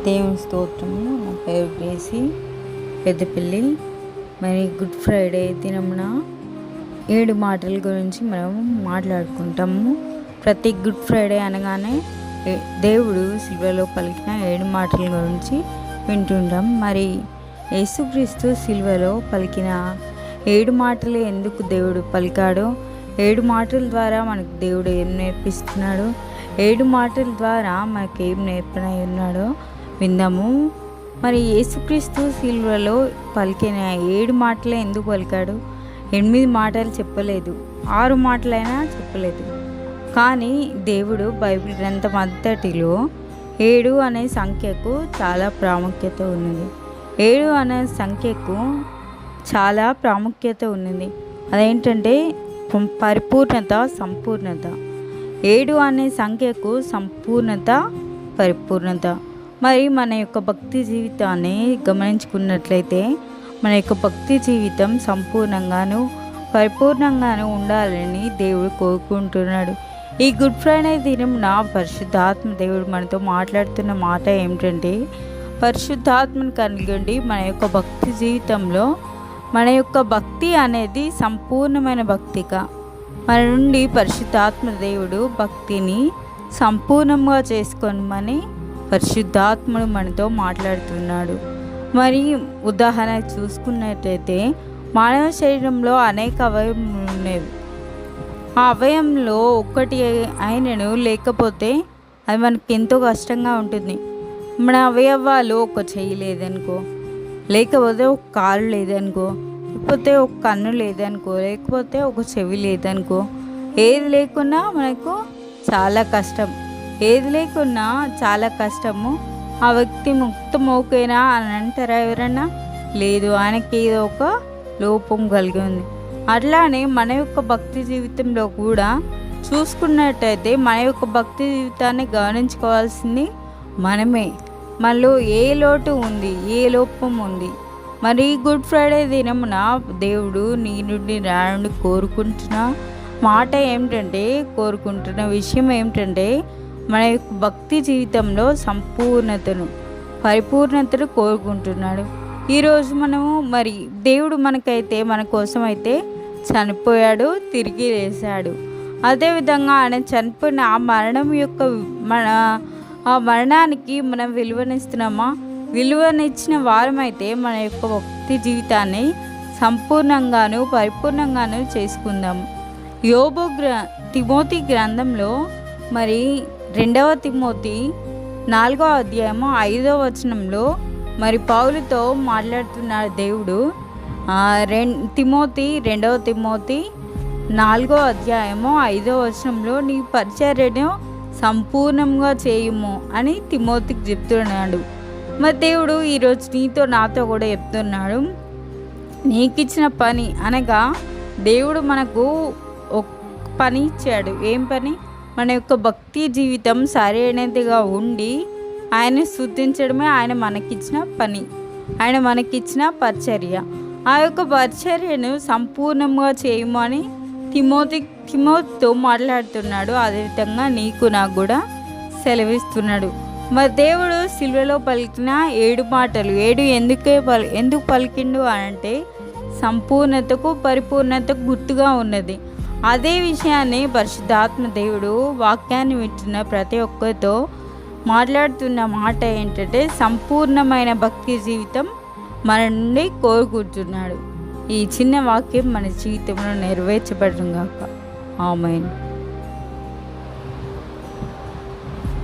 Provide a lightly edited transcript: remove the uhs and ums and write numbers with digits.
దేవుని స్తోత్రము. నా పేరు గ్రేసి పెద్దపల్లి. మరి గుడ్ ఫ్రైడే దినమున 7 మాటల గురించి మనం మాట్లాడుకుంటాము. ప్రతి గుడ్ ఫ్రైడే అనగానే దేవుడు సిలువలో పలికిన 7 మాటల గురించి వింటుంటాం. మరి యేసుక్రీస్తు సిలువలో పలికిన 7 మాటలు ఎందుకు దేవుడు పలికాడో, 7 మాటల ద్వారా మనకు దేవుడు ఏం నేర్పిస్తున్నాడు, 7 మాటల ద్వారా మనకు ఏం నేర్పనై ఉన్నాడో విందాము. మరి యేసుక్రీస్తు సిలువలో పలికిన 7 మాటలే ఎందుకు పలికాడు? 8 మాటలు చెప్పలేదు, 6 మాటలైనా చెప్పలేదు. కానీ దేవుడు బైబిల్ గ్రంథం అంతటిలో 7 అనే సంఖ్యకు చాలా ప్రాముఖ్యత ఉన్నది. 7 అనే సంఖ్యకు చాలా ప్రాముఖ్యత ఉన్నది. అదేంటంటే పరిపూర్ణత, సంపూర్ణత. 7 అనే సంఖ్యకు సంపూర్ణత, పరిపూర్ణత. మరి మన యొక్క భక్తి జీవితాన్ని గమనించుకున్నట్లయితే మన యొక్క భక్తి జీవితం సంపూర్ణంగాను పరిపూర్ణంగాను ఉండాలని దేవుడు కోరుకుంటున్నాడు. ఈ గుడ్ ఫ్రైడే దినమున పరిశుద్ధాత్మ దేవుడు మనతో మాట్లాడుతున్న మాట ఏమిటంటే, పరిశుద్ధాత్మను కలిగి మన యొక్క భక్తి జీవితంలో మన యొక్క భక్తి అనేది సంపూర్ణమైన భక్తిగా మన నుండి పరిశుద్ధాత్మ దేవుడు భక్తిని సంపూర్ణంగా చేసుకోమని పరిశుద్ధాత్ముడు మనతో మాట్లాడుతున్నాడు. మరి ఉదాహరణ చూసుకున్నట్లయితే మానవ శరీరంలో అనేక అవయవములు ఉన్నవి. ఆ అవయవంలో ఒక్కటి అయినను లేకపోతే అది మనకి ఎంతో కష్టంగా ఉంటుంది. మన అవయవాలు ఒక చెయ్యి లేదనుకో, లేకపోతే ఒక కాలు లేదనుకో, లేకపోతే ఒక కన్ను లేదనుకో, లేకపోతే ఒక చెవి లేదనుకో, ఏది లేకున్నా మనకు చాలా కష్టం. ఏది లేకున్నా చాలా కష్టము. ఆ వ్యక్తి ముక్తమోకేనా అని అంటారా ఎవరన్నా? లేదు, ఆయనకి ఏదో ఒక లోపం కలిగి ఉంది. అట్లానే మన యొక్క భక్తి జీవితంలో కూడా చూసుకున్నట్టయితే మన యొక్క భక్తి జీవితాన్ని గమనించుకోవాల్సింది మనమే. మనలో ఏ లోటు ఉంది, ఏ లోపం ఉంది. మరి గుడ్ ఫ్రైడే దినమున దేవుడు నీ నుండి నా నుండి కోరుకుంటున్న మాట ఏమిటంటే, కోరుకుంటున్న విషయం ఏమిటంటే, మన యొక్క భక్తి జీవితంలో సంపూర్ణతను, పరిపూర్ణతను కోరుకుంటున్నాడు. ఈరోజు మనము మరి దేవుడు మనకైతే మన కోసం అయితే చనిపోయాడు, తిరిగి లేచాడు. అదేవిధంగా ఆయన చనిపోయిన ఆ మరణం యొక్క ఆ మరణానికి మనం విలువనిస్తున్నామా? విలువనిచ్చిన వారమైతే మన యొక్క భక్తి జీవితాన్ని సంపూర్ణంగాను పరిపూర్ణంగాను చేసుకుందాం. తిమోతి గ్రంథంలో మరి 2వ తిమోతి 4వ అధ్యాయము 5వ వచనంలో మరి పౌలుతో మాట్లాడుతున్నాడు దేవుడు. 2వ తిమోతి 4వ అధ్యాయము 5వ వచనంలో నీ పరిచర్యను సంపూర్ణంగా చేయుము అని తిమోతికి చెప్తున్నాడు. మరి దేవుడు ఈరోజు నీతో నాతో కూడా చెప్తున్నాడు, నీకు ఇచ్చిన పని అనగా దేవుడు మనకు ఒక పని ఇచ్చాడు. ఏం పని? మన యొక్క భక్తి జీవితం సరైనదిగా ఉండి ఆయన స్తుతించడమే ఆయన మనకిచ్చిన పని, ఆయన మనకిచ్చిన పరిచర్య. ఆ యొక్క పరిచర్యను సంపూర్ణంగా చేయము అని తిమోతితో మాట్లాడుతున్నాడు. అదేవిధంగా నీకు నాకు కూడా సెలవిస్తున్నాడు. మరి దేవుడు సిలువలో పలికిన 7 మాటలు 7 ఎందుకు పలికిండు అంటే సంపూర్ణతకు పరిపూర్ణతకు గుర్తుగా ఉన్నది. అదే విషయాన్ని పరిశుద్ధాత్మ దేవుడు వాక్యాన్ని వింటున్న ప్రతి ఒక్కరితో మాట్లాడుతున్న మాట ఏంటంటే, సంపూర్ణమైన భక్తి జీవితం మన నుండి కోరుకుంటున్నాడు. ఈ చిన్న వాక్యం మన జీవితంలో నెరవేర్చబడును గాక. ఆమేన్.